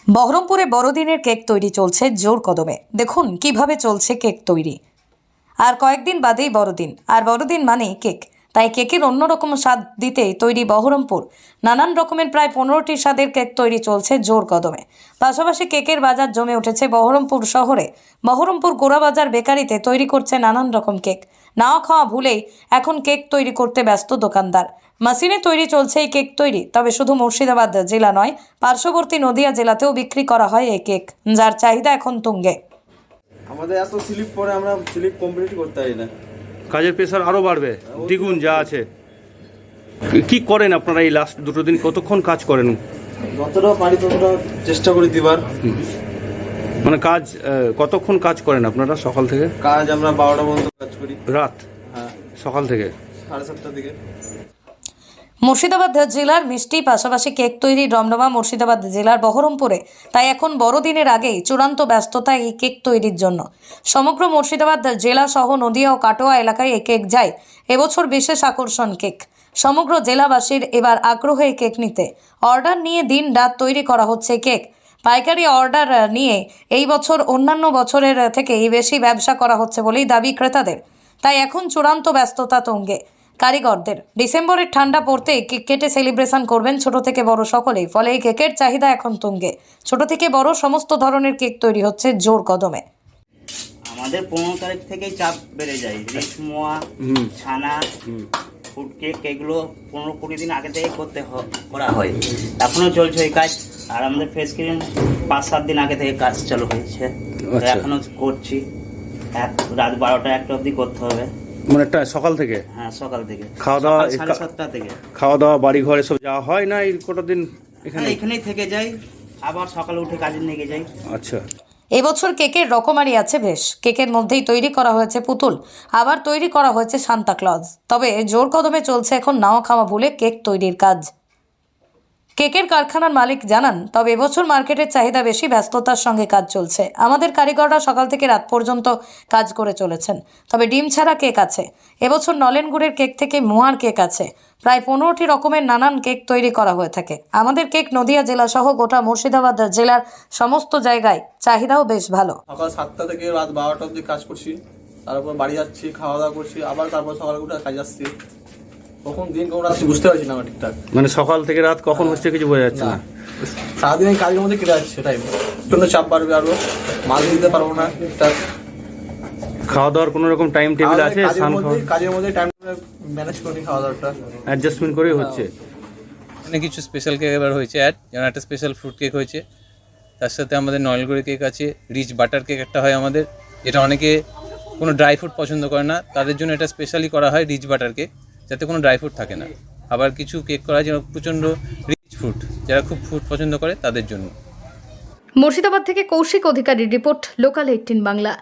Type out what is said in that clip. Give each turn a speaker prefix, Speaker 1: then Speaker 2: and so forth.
Speaker 1: বহরমপুরে বড়দিনের কেক তৈরি চলছে জোর কদমে। দেখুন কিভাবে চলছে কেক তৈরি। আর কয়েকদিন বাদেই বড়দিন, আর বড়দিন মানেই কেক। তাই কেকের অন্যরকম স্বাদ দিতেই তৈরি বহরমপুর। নানান রকমের প্রায় 15টি স্বাদের কেক তৈরি চলছে জোর কদমে। পাশাপাশি কেকের বাজার জমে উঠেছে বহরমপুর শহরে। বহরমপুর গোড়াবাজার বেকারিতে তৈরি করছে নানান রকম কেক। নাও খাওয়া ভুলেই এখন কেক তৈরি করতে ব্যস্ত দোকানদার। মেশিনে তৈরি চলছে এই কেক তৈরি। তবে শুধু মুর্শিদাবাদ জেলা নয়, পার্শ্ববর্তী নদিয়া জেলাতেও বিক্রি করা হয় এই কেক, যার চাহিদা এখন তুঙ্গে।
Speaker 2: আমাদের এত স্লিপ পরে আমরা স্লিপ কমপ্লিট করতে পারি না।
Speaker 3: কাজের প্রেশার আরো বাড়বে, দ্বিগুণ যা আছে। কি করেন আপনারা এই লাস্ট দুটো দিন, কতক্ষণ কাজ করেন?
Speaker 2: যতটা পারি ততটা চেষ্টা করি দিবার।
Speaker 3: মানে কাজ কতক্ষণ কাজ করেন আপনারা সকাল থেকে?
Speaker 2: কাজ আমরা 12টা পর্যন্ত কাজ করি।
Speaker 3: রাত?
Speaker 2: হ্যাঁ,
Speaker 3: সকাল থেকে
Speaker 2: 7:30 থেকে।
Speaker 1: মুর্শিদাবাদ জেলার মিষ্টি পাশাপাশি কেক তৈরি রমরমা মুর্শিদাবাদ জেলার বহরমপুরে। তাই এখন বড়দিনের আগেই চূড়ান্ত ব্যস্ততা এই কেক তৈরির জন্য। সমগ্র মুর্শিদাবাদ জেলা সহ নদিয়া ও কাটোয়া এলাকায় এই কেক যায়। এবছর বিশেষ আকর্ষণ কেক। সমগ্র জেলাবাসীর এবার আগ্রহ এই কেক নিতে। অর্ডার নিয়ে দিন রাত তৈরি করা হচ্ছে কেক। পাইকারি অর্ডার নিয়ে এই বছর অন্যান্য বছরের থেকেই বেশি ব্যবসা করা হচ্ছে বলেই দাবি ক্রেতাদের। তাই এখন চূড়ান্ত ব্যস্ততা তুঙ্গে কারিগরদের। ডিসেম্বরের ঠান্ডা পড়তেই কেক কেটে সেলিব্রেশন করবেন ছোট থেকে বড় সকলেই। ফলে এই কেকের চাহিদা এখন তুঙ্গে। ছোট থেকে বড় সমস্ত ধরনের কেক তৈরি হচ্ছে জোর কদমে।
Speaker 4: আমাদের 15 তারিখ থেকেই চাপ বেড়ে যায়। রেশমোয়া, ছানা, ফুড কেক এগুলো 15-20 দিন আগে থেকে করা হয়। এখনো চলছে এই কাজ। আর আমাদের ফেস ক্রিম 5-7 দিন আগে থেকে কাজ চালু হয়েছে। এখনো করছি। রাত 12টা 1টা অবধি করতে হবে।
Speaker 3: মানে একটা সকাল থেকে?
Speaker 4: হ্যাঁ, সকাল থেকে।
Speaker 3: খাওয়া দাওয়া
Speaker 4: 7:30 থেকে।
Speaker 3: খাওয়া দাওয়া বাড়ি ঘরে সব যাওয়া হয় না এই কটা দিন?
Speaker 4: এখানেই থেকে যাই, আবার সকালে উঠে কাজে নিয়ে যাই।
Speaker 3: আচ্ছা।
Speaker 1: এবছর কেকের রকমারি আছে বেশ। কেকের মধ্যেই তৈরি করা হয়েছে পুতুল, আবার তৈরি করা হয়েছে সান্তাক্লজ। তবে জোর কদমে চলছে এখন নাও খাওয়া ভুলে কেক তৈরির কাজ। কেকের কারখানার মালিক জানান, তবে এবছর মার্কেটের চাহিদা বেশি, ব্যস্ততার সঙ্গে কাজ চলছে। আমাদের কারিগররা সকাল থেকে রাত পর্যন্ত কাজ করে চলেছেন। তবে ডিম ছাড়া কেক আছে। এবছর নলেন গুড়ের কেক থেকে মোয়ার কেক আছে। প্রায় 15টি রকমের নানান কেক তৈরি করা হয়ে থাকে। আমাদের কেক নদিয়া জেলা সহ গোটা মুর্শিদাবাদ জেলার সমস্ত জায়গায় চাহিদাও বেশ ভালো।
Speaker 2: সকাল 7টা থেকে রাত 12টা অবধি কাজ করছি। তারপর বাড়ি যাচ্ছি, খাওয়া দাওয়া করছি, আবার তারপর সকালে উঠে কাজ আসছি। কখন দিন কখন রাত বুঝতে পারছি না আমরা ঠিকঠাক।
Speaker 3: মানে সকাল থেকে রাত কখন হচ্ছে কিছু বোঝা যাচ্ছে না।
Speaker 2: সারাদিন এই কাজের মধ্যে কেটে যাচ্ছে, টাইম জন্য চাপ বাড়বে, আরো মাল দিতে পারবো না ঠিকঠাক।
Speaker 3: খাওয়া দাওয়ার কোনো রকম টাইম টেবিল আছে?
Speaker 2: কাজের মধ্যে টাইম ম্যানেজ করি, খাওয়া দাওয়াটা
Speaker 3: অ্যাডজাস্টমেন্ট করেই হচ্ছে।
Speaker 5: মানে কিছু স্পেশাল কেক এবার হয়েছে, যেমন একটা স্পেশাল ফ্রুট কেক হয়েছে। তার সাথে আমাদের নলগুড়ি কেক আছে, রিচ বাটার কেক একটা হয় আমাদের, যেটা অনেকে কোনো ড্রাই ফ্রুট পছন্দ করে না, তাদের জন্য এটা স্পেশালি করা হয় রিচ বাটার কেক, যাতে কোনো ড্রাই ফ্রুট থাকে না। আবার কিছু কেক করা হয় যেন প্রচণ্ড রিচ ফ্রুট, যারা খুব ফ্রুট পছন্দ করে তাদের জন্য।
Speaker 1: মুর্শিদাবাদ থেকে কৌশিক অধিকারীর রিপোর্ট, লোকাল 18 বাংলা।